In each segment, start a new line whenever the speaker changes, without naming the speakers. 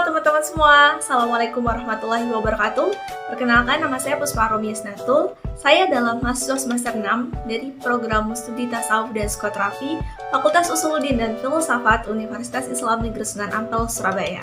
teman-teman semua, Assalamualaikum warahmatullahi wabarakatuh. Perkenalkan, nama saya Puspa Romiasnatul. Saya adalah mahasiswa semester 6 dari program studi Tasawuf dan Psikoterapi Fakultas Usuluddin dan Filsafat Universitas Islam Negeri Sunan Ampel, Surabaya.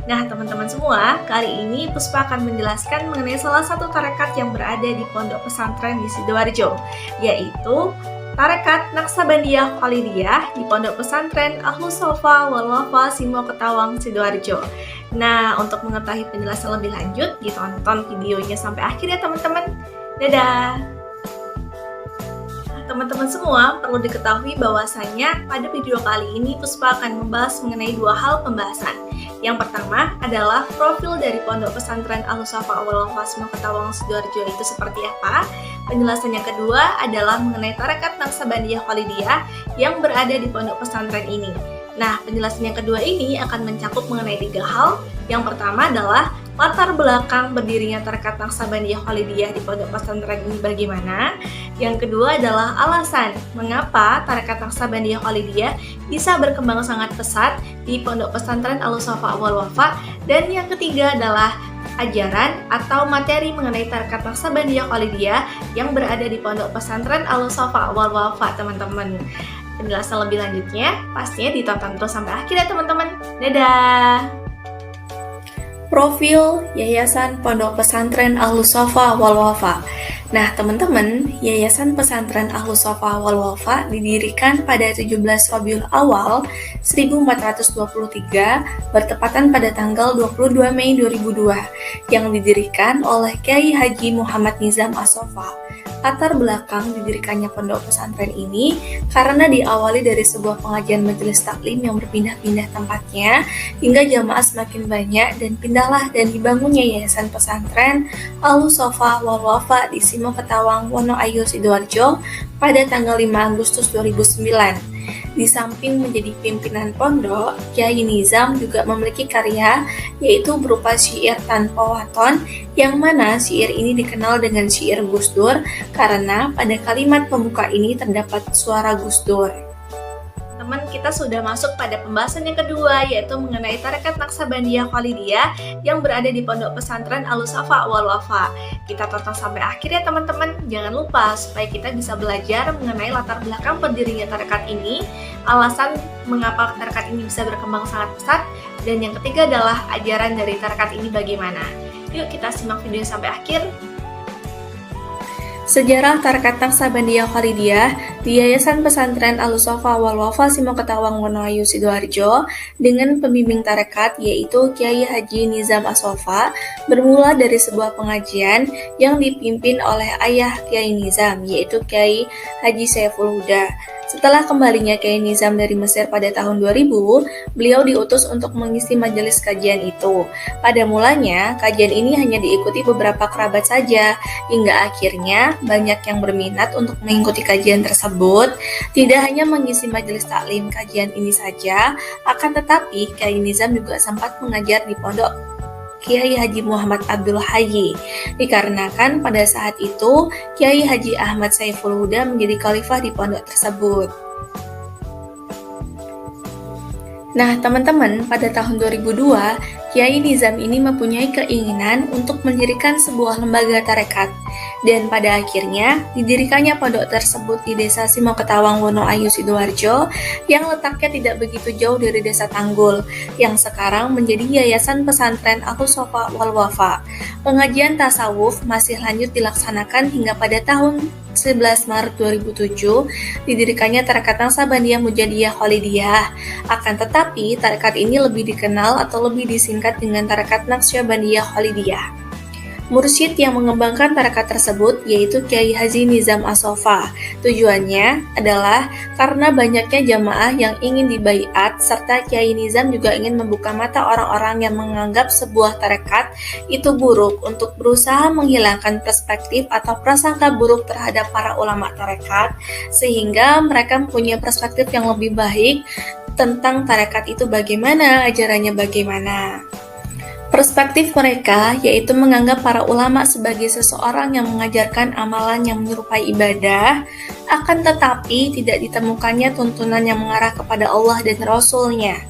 Nah, teman-teman semua, kali ini Puspa akan menjelaskan mengenai salah satu tarekat yang berada di pondok pesantren di Sidoarjo, yaitu Tarekat Naksabandiyah Khalidiyah di Pondok Pesantren Ahlus Shafa wal Wafa Simo Ketawang, Sidoarjo. Nah, untuk mengetahui penjelasan lebih lanjut, ditonton videonya sampai akhir ya teman-teman. Dadah! Teman-teman semua, perlu diketahui bahwasannya pada video kali ini Puspa akan membahas mengenai dua hal pembahasan. Yang pertama adalah profil dari Pondok Pesantren Ahlus Shafa wal Wafa Simo Ketawang, Sidoarjo itu seperti apa. Penjelasan yang kedua adalah mengenai Tarekat Naksabandiyah Khalidiyah yang berada di pondok pesantren ini. Nah, penjelasan yang kedua ini akan mencakup mengenai tiga hal. Yang pertama adalah latar belakang berdirinya Tarekat Naksabandiyah Khalidiyah di pondok pesantren ini bagaimana. Yang kedua adalah alasan mengapa Tarekat Naksabandiyah Khalidiyah bisa berkembang sangat pesat di pondok pesantren Ahlus Shafa wal Wafa. Dan yang ketiga adalah ajaran atau materi mengenai Tarekat Naksabandiyah Khalidiyah yang berada di pondok pesantren Ahlus Shafa wal Wafa, teman-teman. Penjelasan lebih lanjutnya pastinya ditonton terus sampai akhir ya teman-teman. Dadah! Profil Yayasan Pondok Pesantren Ahlus Shafa wal Wafa. Nah, teman-teman, Yayasan Pesantren Ahlus Shafa wal Wafa didirikan pada 17 Rabiul Awal 1423 bertepatan pada tanggal 22 Mei 2002 yang didirikan oleh Kyai Haji Muhammad Nizam As-Sofa. Latar belakang didirikannya pondok pesantren ini karena diawali dari sebuah pengajian majelis taklim yang berpindah-pindah tempatnya hingga jamaah semakin banyak dan pindahlah dan dibangunnya Yayasan Pesantren Ahlus Shafa wal Wafa di Simo Ketawang, Wonoayu, Sidoarjo pada tanggal 5 Agustus 2009. Di samping menjadi pimpinan pondok, Kyai Nizam juga memiliki karya yaitu berupa syair tanpa waton yang mana syair ini dikenal dengan syair Gus Dur karena pada kalimat pembuka ini terdapat suara Gus Dur. Teman, kita sudah masuk pada pembahasan yang kedua yaitu mengenai Tarekat Naksabandiyah Khalidiyah yang berada di Pondok Pesantren Ahlus Shafa wal Wafa. Kita tonton sampai akhir ya teman-teman. Jangan lupa supaya kita bisa belajar mengenai latar belakang berdirinya tarekat ini, alasan mengapa tarekat ini bisa berkembang sangat pesat, dan yang ketiga adalah ajaran dari tarekat ini bagaimana. Yuk kita simak video sampai akhir. Sejarah Tarekat Naksabandiyah Khalidiyah di Yayasan Pesantren Ahlus Shafa wal Wafa Simo Ketawang, Wonoayu, Sidoarjo dengan pembimbing tarekat yaitu Kyai Haji Nizam As-Sofa bermula dari sebuah pengajian yang dipimpin oleh ayah Kyai Nizam yaitu Kyai Haji Saiful Huda. Setelah kembalinya Kyai Nizam dari Mesir pada tahun 2000, beliau diutus untuk mengisi majelis kajian itu. Pada mulanya, kajian ini hanya diikuti beberapa kerabat saja, hingga akhirnya banyak yang berminat untuk mengikuti kajian tersebut. Tidak hanya mengisi majelis taklim kajian ini saja, akan tetapi Kyai Nizam juga sempat mengajar di pondok Kyai Haji Muhammad Abdul Hayy, dikarenakan pada saat itu Kyai Haji Ahmad Saiful Huda menjadi khalifah di pondok tersebut. Nah, teman-teman, pada tahun 2002, Kyai Nizam ini mempunyai keinginan untuk mendirikan sebuah lembaga tarekat. Dan pada akhirnya, didirikannya pondok tersebut di Desa Simo Ketawang, Wonoayu, Sidoarjo yang letaknya tidak begitu jauh dari Desa Tanggul, yang sekarang menjadi Yayasan Pesantren Ahlus Shafa wal Wafa. Pengajian tasawuf masih lanjut dilaksanakan hingga pada tahun 11 Maret 2007 didirikannya Tarekat Naksabandiyah Mujadiyah Khalidiyah. Akan tetapi, tarekat ini lebih dikenal atau lebih disingkat dengan Tarekat Naksabandiyah Khalidiyah. Mursyid yang mengembangkan tarekat tersebut yaitu Kyai Haji Nizam As-Sofa. Tujuannya adalah karena banyaknya jamaah yang ingin dibaiat serta Kyai Nizam juga ingin membuka mata orang-orang yang menganggap sebuah tarekat itu buruk untuk berusaha menghilangkan perspektif atau prasangka buruk terhadap para ulama tarekat sehingga mereka mempunyai perspektif yang lebih baik tentang tarekat itu bagaimana, ajarannya bagaimana. Perspektif mereka yaitu menganggap para ulama sebagai seseorang yang mengajarkan amalan yang menyerupai ibadah, akan tetapi tidak ditemukannya tuntunan yang mengarah kepada Allah dan Rasul-Nya.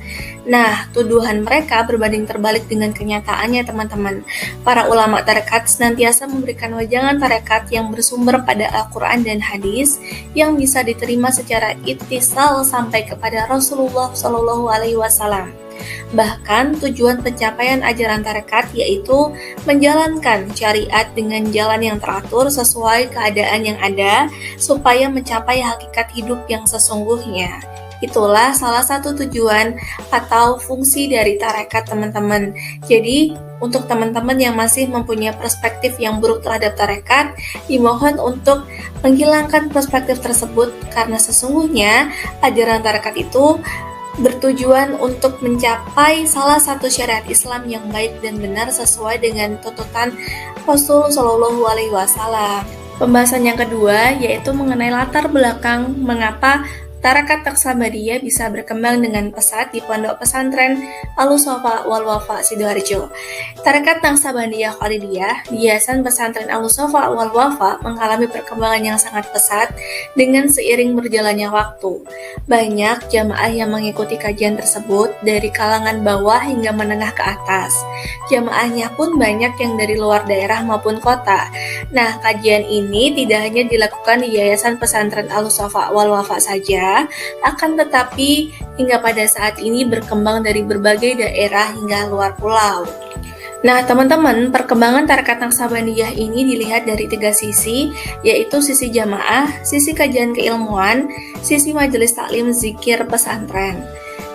Nah, tuduhan mereka berbanding terbalik dengan kenyataannya, teman-teman. Para ulama tarekat senantiasa memberikan wejangan tarekat yang bersumber pada Al-Quran dan hadis yang bisa diterima secara ittisal sampai kepada Rasulullah Shallallahu Alaihi Wasallam. Bahkan tujuan pencapaian ajaran tarekat yaitu menjalankan syariat dengan jalan yang teratur sesuai keadaan yang ada supaya mencapai hakikat hidup yang sesungguhnya. Itulah salah satu tujuan atau fungsi dari tarekat, teman-teman. Jadi, untuk teman-teman yang masih mempunyai perspektif yang buruk terhadap tarekat, dimohon untuk menghilangkan perspektif tersebut karena sesungguhnya ajaran tarekat itu bertujuan untuk mencapai salah satu syariat Islam yang baik dan benar sesuai dengan tuntutan Rasul Shallallahu Alaihi Wasallam. Pembahasan yang kedua yaitu mengenai latar belakang mengapa tarekat Naksabandia bisa berkembang dengan pesat di Pondok Pesantren Al-Wafa wal Wafa Sidoarjo. Tarekat Naksabandia Khalidiyah di Yayasan Pesantren Al-Wafa wal Wafa mengalami perkembangan yang sangat pesat dengan seiring berjalannya waktu. Banyak jamaah yang mengikuti kajian tersebut dari kalangan bawah hingga menengah ke atas. Jamaahnya pun banyak yang dari luar daerah maupun kota. Nah, kajian ini tidak hanya dilakukan di Yayasan Pesantren Al-Wafa wal Wafa saja, akan tetapi hingga pada saat ini berkembang dari berbagai daerah hingga luar pulau. Nah, teman-teman, perkembangan tarekat Naksabandia ini dilihat dari 3 sisi, yaitu sisi jamaah, sisi kajian keilmuan, sisi majelis taklim zikir pesantren.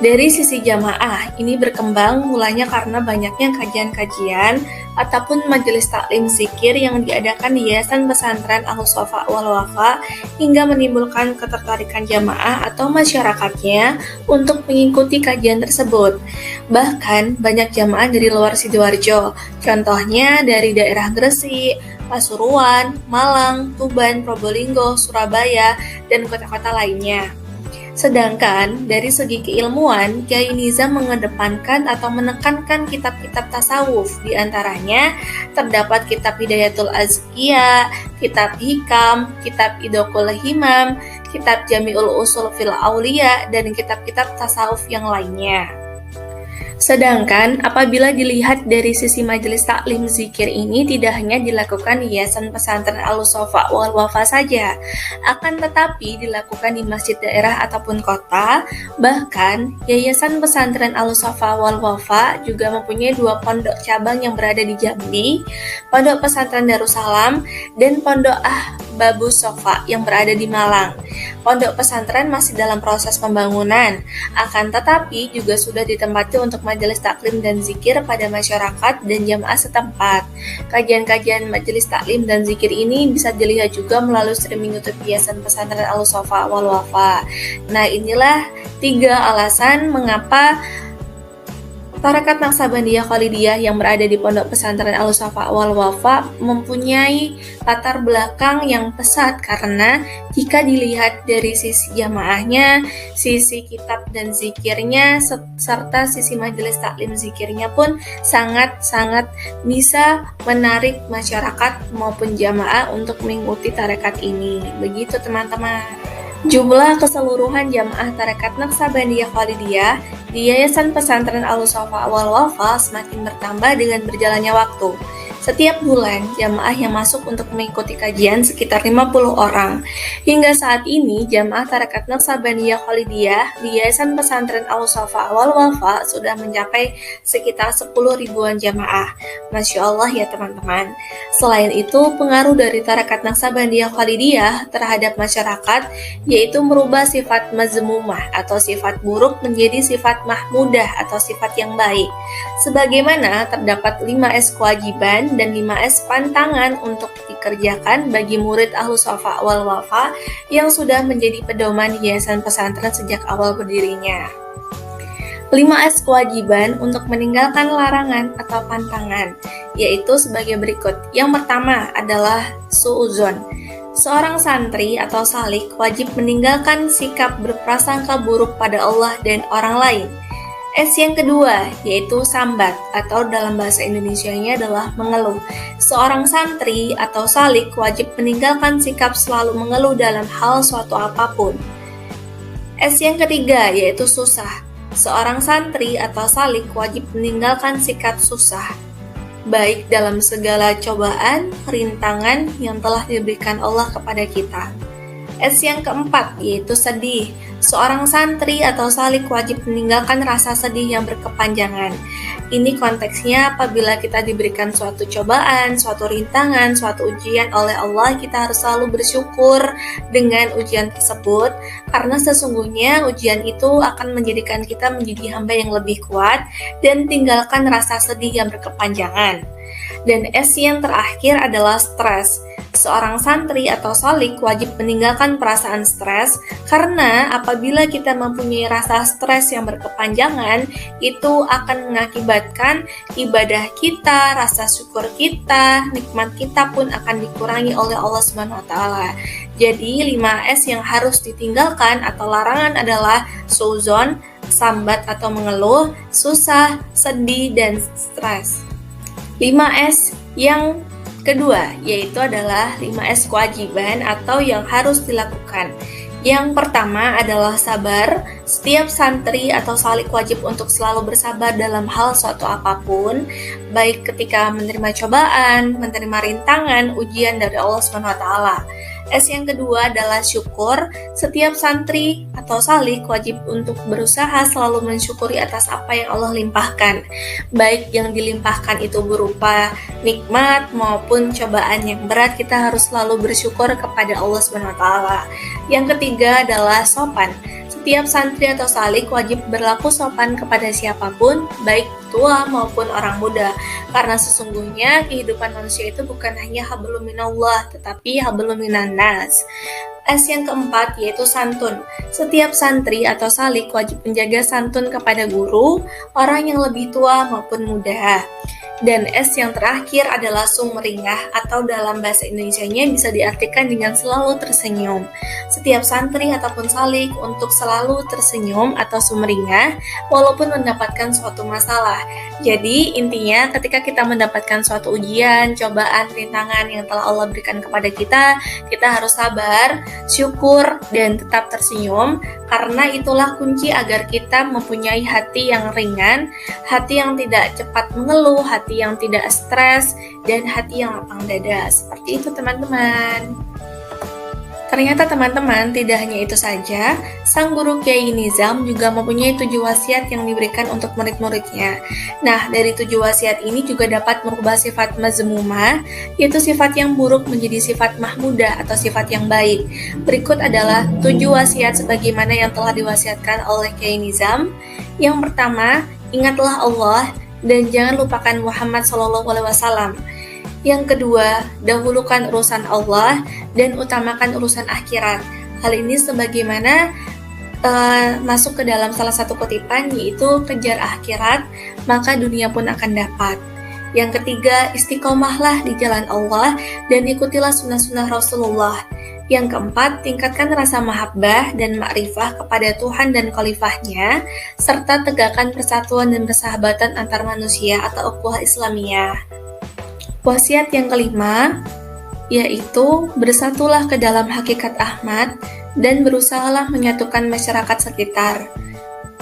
Dari sisi jamaah, ini berkembang mulanya karena banyaknya kajian-kajian ataupun majelis taklim zikir yang diadakan di Yayasan Pesantren Al-Wafa wal Wafa hingga menimbulkan ketertarikan jamaah atau masyarakatnya untuk mengikuti kajian tersebut. Bahkan banyak jamaah dari luar Sidoarjo, contohnya dari daerah Gresik, Pasuruan, Malang, Tuban, Probolinggo, Surabaya, dan kota-kota lainnya. Sedangkan dari segi keilmuan, Kyai Nizam mengedepankan atau menekankan kitab-kitab tasawuf. Di antaranya terdapat kitab Hidayatul Azkiya, kitab Hikam, kitab Idokul Himam, kitab Jami'ul Usul fil Auliya, dan kitab-kitab tasawuf yang lainnya. Sedangkan apabila dilihat dari sisi majelis taklim zikir ini tidak hanya dilakukan di Yayasan Pesantren Al-Wafa wal Wafa saja, akan tetapi dilakukan di masjid daerah ataupun kota. Bahkan Yayasan Pesantren Al-Wafa wal Wafa juga mempunyai 2 pondok cabang yang berada di Jambi, Pondok Pesantren Darussalam dan Pondok Babu Sofa yang berada di Malang. Pondok pesantren masih dalam proses pembangunan, akan tetapi juga sudah ditempati untuk majelis taklim dan zikir pada masyarakat dan jamaah setempat. Kajian-kajian majelis taklim dan zikir ini bisa dilihat juga melalui streaming YouTube Yayasan Pesantren Al-Wafa wal Wafa. Nah, inilah 3 alasan mengapa tarekat Naksabandia Khalidiyah yang berada di Pondok Pesantren Al-Wafa wal Wafa mempunyai latar belakang yang pesat karena jika dilihat dari sisi jamaahnya, sisi kitab dan zikirnya, serta sisi majelis taklim zikirnya pun sangat-sangat bisa menarik masyarakat maupun jamaah untuk mengikuti tarekat ini. Begitu, teman-teman. Jumlah keseluruhan jamaah tarekat Naksabandia Khalidiyah di Yayasan Pesantren Al-Wafa wal Wafa semakin bertambah dengan berjalannya waktu. Setiap bulan, jamaah yang masuk untuk mengikuti kajian sekitar 50 orang. Hingga saat ini, jamaah tarekat Naksabandia Khalidiyah di Yayasan Pesantren Al-Wafa wal Wafa sudah mencapai sekitar 10 ribuan jamaah. Masya Allah ya, teman-teman. Selain itu, pengaruh dari tarekat Naksabandia Khalidiyah terhadap masyarakat yaitu merubah sifat mazmumah atau sifat buruk menjadi sifat mahmudah atau sifat yang baik. Sebagaimana terdapat 5S kewajiban dan 5S pantangan untuk dikerjakan bagi murid Al-Wafa wal Wafa yang sudah menjadi pedoman Yayasan Pesantren sejak awal berdirinya. 5S kewajiban untuk meninggalkan larangan atau pantangan, yaitu sebagai berikut. Yang pertama adalah su'uzon. Seorang santri atau salik wajib meninggalkan sikap berprasangka buruk pada Allah dan orang lain. S yang kedua, yaitu sambat, atau dalam bahasa Indonesianya adalah mengeluh. Seorang santri atau salik wajib meninggalkan sikap selalu mengeluh dalam hal suatu apapun. S yang ketiga, yaitu susah. Seorang santri atau salik wajib meninggalkan sikap susah, baik dalam segala cobaan, rintangan yang telah diberikan Allah kepada kita. S yang keempat, yaitu sedih. Seorang santri atau salik wajib meninggalkan rasa sedih yang berkepanjangan. Ini konteksnya apabila kita diberikan suatu cobaan, suatu rintangan, suatu ujian oleh Allah, kita harus selalu bersyukur dengan ujian tersebut, karena sesungguhnya ujian itu akan menjadikan kita menjadi hamba yang lebih kuat dan tinggalkan rasa sedih yang berkepanjangan. Dan S yang terakhir adalah stres. Seorang santri atau salik wajib meninggalkan perasaan stres, karena apabila kita mempunyai rasa stres yang berkepanjangan, itu akan mengakibatkan ibadah kita, rasa syukur kita, nikmat kita pun akan dikurangi oleh Allah SWT. Jadi 5S yang harus ditinggalkan atau larangan adalah suuzon, sambat atau mengeluh, susah, sedih, dan stres. 5S yang kedua, yaitu adalah 5S kewajiban atau yang harus dilakukan. Yang pertama adalah sabar. Setiap santri atau salik wajib untuk selalu bersabar dalam hal suatu apapun, baik ketika menerima cobaan, menerima rintangan, ujian dari Allah SWT. S yang kedua adalah syukur. Setiap santri atau salik wajib untuk berusaha selalu mensyukuri atas apa yang Allah limpahkan, baik yang dilimpahkan itu berupa nikmat maupun cobaan yang berat. Kita harus selalu bersyukur kepada Allah SWT. Yang ketiga adalah sopan. Setiap santri atau salik wajib berlaku sopan kepada siapapun, baik tua maupun orang muda, karena sesungguhnya kehidupan manusia itu bukan hanya hablum minallah, tetapi hablum minan nas. S yang keempat, yaitu santun. Setiap santri atau salik wajib menjaga santun kepada guru, orang yang lebih tua maupun muda. Dan S yang terakhir adalah sumringah, atau dalam bahasa Indonesianya bisa diartikan dengan selalu tersenyum. Setiap santri ataupun salik untuk selalu tersenyum atau sumringah walaupun mendapatkan suatu masalah. Jadi intinya ketika kita mendapatkan suatu ujian, cobaan, rintangan yang telah Allah berikan kepada kita harus sabar, syukur, dan tetap tersenyum, karena itulah kunci agar kita mempunyai hati yang ringan, hati yang tidak cepat mengeluh, hati yang tidak stres, dan hati yang lapang dada. Seperti itu teman-teman. Ternyata teman-teman, tidak hanya itu saja, sang guru Kiai Nizam juga mempunyai 7 wasiat yang diberikan untuk murid-muridnya. Nah, dari 7 wasiat ini juga dapat merubah sifat mazmumah, yaitu sifat yang buruk menjadi sifat mahmudah atau sifat yang baik. Berikut adalah 7 wasiat sebagaimana yang telah diwasiatkan oleh Kiai Nizam. Yang pertama, ingatlah Allah dan jangan lupakan Muhammad SAW. Yang kedua, dahulukan urusan Allah dan utamakan urusan akhirat. Hal ini sebagaimana masuk ke dalam salah satu kutipan, yaitu kejar akhirat, maka dunia pun akan dapat. Yang ketiga, istiqomahlah di jalan Allah dan ikutilah sunnah-sunnah Rasulullah. Yang keempat, tingkatkan rasa mahabbah dan ma'rifah kepada Tuhan dan khalifahnya, serta tegakkan persatuan dan persahabatan antar manusia atau ukhuwah Islamiyah. Wasiat yang kelima, yaitu bersatulah ke dalam hakikat Ahmad dan berusahalah menyatukan masyarakat sekitar.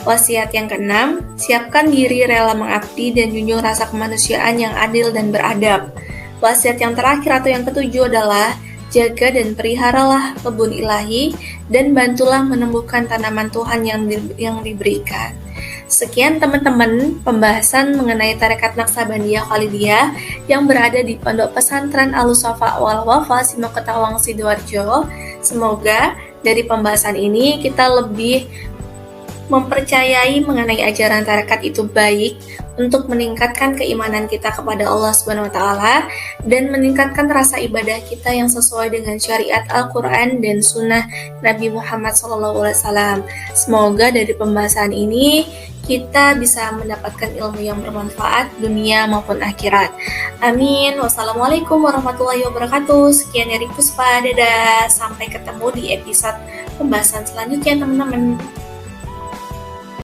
Wasiat yang keenam, siapkan diri rela mengabdi dan junjung rasa kemanusiaan yang adil dan beradab. Wasiat yang terakhir atau yang ketujuh adalah jaga dan peliharalah kebun ilahi dan bantulah menumbuhkan tanaman Tuhan yang diberikan. Sekian teman-teman pembahasan mengenai Tarekat Naqsabandiyah Khalidiyah yang berada di Pondok Pesantren Al-Safa wal Wafa Simoketawang Sidoarjo. Semoga dari pembahasan ini kita lebih mempercayai mengenai ajaran tarekat itu baik untuk meningkatkan keimanan kita kepada Allah Subhanahu wa taala dan meningkatkan rasa ibadah kita yang sesuai dengan syariat Al-Qur'an dan sunnah Nabi Muhammad SAW. Semoga dari pembahasan ini kita bisa mendapatkan ilmu yang bermanfaat dunia maupun akhirat. Amin. Wassalamualaikum warahmatullahi wabarakatuh. Sekian dari Puspa. Dadah. Sampai ketemu di episode pembahasan selanjutnya teman-teman.